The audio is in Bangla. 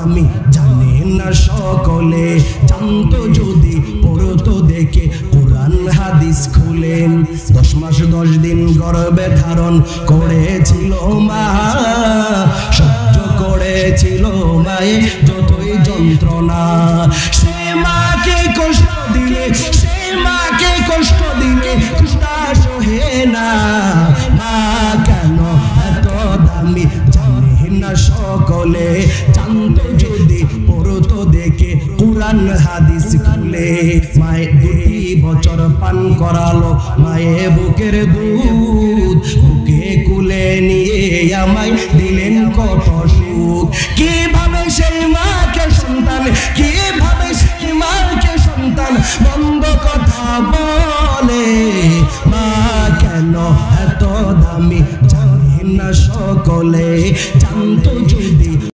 দামি জানে না সকলে, জানতো যদি পড়তো দেখে কোরআন হাদিস খুলে। 10 মাস 10 দিন গর্ভে ধারণ করেছিল মা, সহ্য করেছিল মায়ে যতই যন্ত্রণা। সে মাকে কষ্ট দিলে, সে মাকে কষ্ট দিলে কষ্টা সহে না। মা কেন এত দামি জানে না সকলে, জানতো যদি পড়তো দেখে কোরআন হাদিস খুলে। মায়ে 2 বছর পান করালো মায়ে বুকের দুধ, বুকে কুলে নিয়ে আমায় দিলেন কত সুখ। কিভাবে সেই মাকে সন্তান, কিভাবে সেই মাকে সন্তান বন্ধ কথা বলে। মা কেন এত দামি জানে না সকলে, জানতো যদি